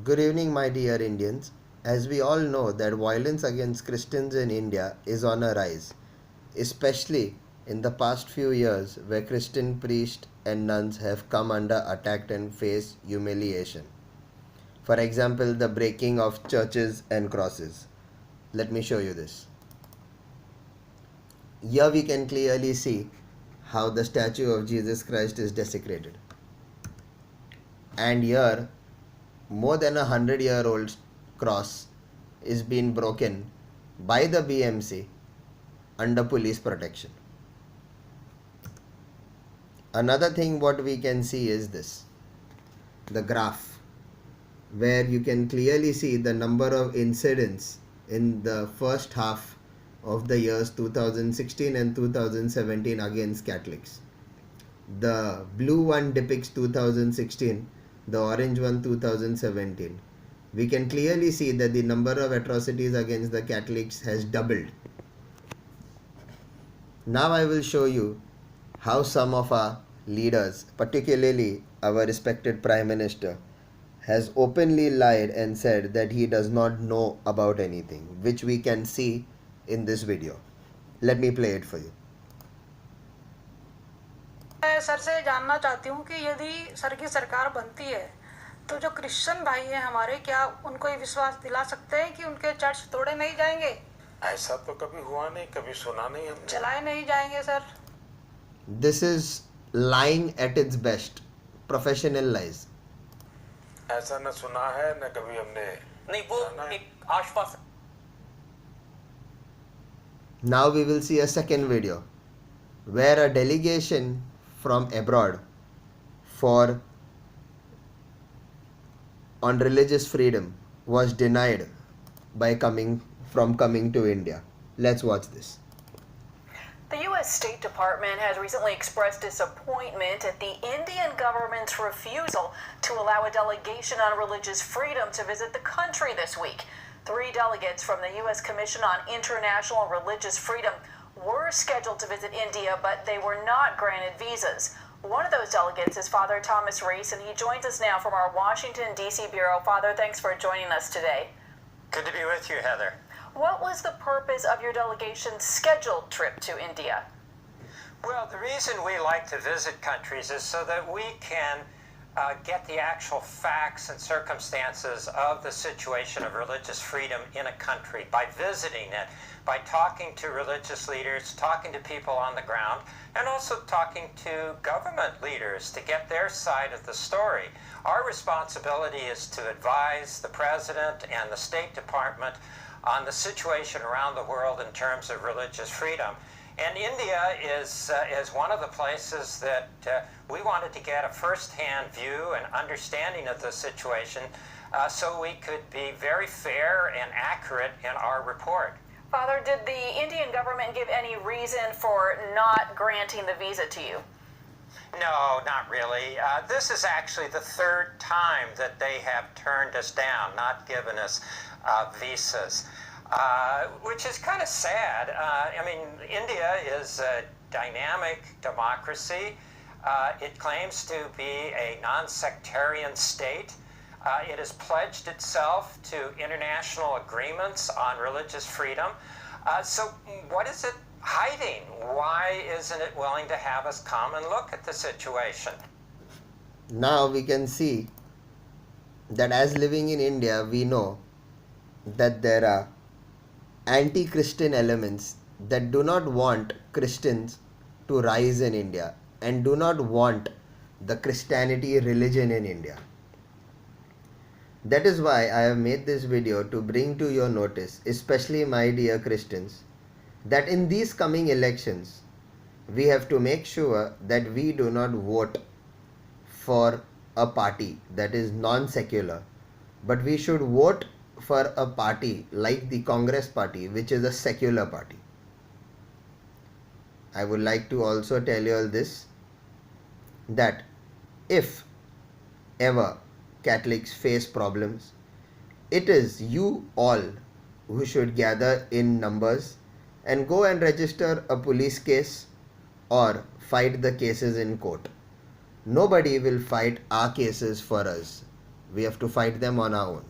Good evening, my dear Indians. As we all know that violence against Christians in India is on a rise, especially in the past few years where Christian priests and nuns have come under attack and face humiliation. For example, the breaking of churches and crosses. Let me show you this. Here we can clearly see how the statue of Jesus Christ is desecrated. And here more than 100-year-old cross is being broken by the BMC under police protection. Another thing what we can see is this, the graph, where you can clearly see the number of incidents in the first half of the years 2016 and 2017 against Catholics. The blue one depicts 2016, the orange one 2017. We can clearly see that the number of atrocities against the Catholics has doubled. Now I will show you how some of our leaders, particularly our respected Prime Minister, has openly lied and said that he does not know about anything, which we can see in this video. Let me play it for you. मैं sir से जानना चाहती हूँ कि यदि sir की सरकार बनती है तो जो क्रिश्चियन भाई हैं हमारे, क्या उनको ये विश्वास दिला सकते हैं कि उनके चर्च तोड़े नहीं जाएंगे? ऐसा तो कभी हुआ नहीं, कभी सुना नहीं हमने। जलाए नहीं जाएंगे sir? This is lying at its best, professional lies. ऐसा न सुना है न कभी हमने नहीं, वो एक आश्वासन। Now we will see a second video where a delegation from abroad on religious freedom was denied by coming to India. Let's watch this. The U.S. State Department has recently expressed disappointment at the Indian government's refusal to allow a delegation on religious freedom to visit the country this week. 3 delegates from the U.S. Commission on International and Religious Freedom were scheduled to visit India, but they were not granted visas. One of those delegates is Father Thomas Reese, and he joins us now from our Washington, D.C. Bureau. Father, thanks for joining us today. Good to be with you, Heather. What was the purpose of your delegation's scheduled trip to India? Well, the reason we like to visit countries is so that we can get the actual facts and circumstances of the situation of religious freedom in a country by visiting it, by talking to religious leaders, talking to people on the ground, and also talking to government leaders to get their side of the story. Our responsibility is to advise the President and the State Department on the situation around the world in terms of religious freedom. And India is one of the places that we wanted to get a first-hand view and understanding of the situation so we could be very fair and accurate in our report. Father, did the Indian government give any reason for not granting the visa to you? No, not really. This is actually the 3rd time that they have turned us down, not given us visas. Which is kind of sad. I mean, India is a dynamic democracy. It claims to be a non-sectarian state. It has pledged itself to international agreements on religious freedom. So what is it hiding? Why isn't it willing to have us come and look at the situation? Now we can see that as living in India, we know that there are anti-Christian elements that do not want Christians to rise in India and do not want the Christianity religion in India. That is why I have made this video to bring to your notice, especially my dear Christians, that in these coming elections, we have to make sure that we do not vote for a party that is non-secular, but we should vote for a party like the Congress party, which is a secular party. I would like to also tell you all this, that if ever Catholics face problems, it is you all who should gather in numbers and go and register a police case or fight the cases in court. Nobody will fight our cases for us. We have to fight them on our own.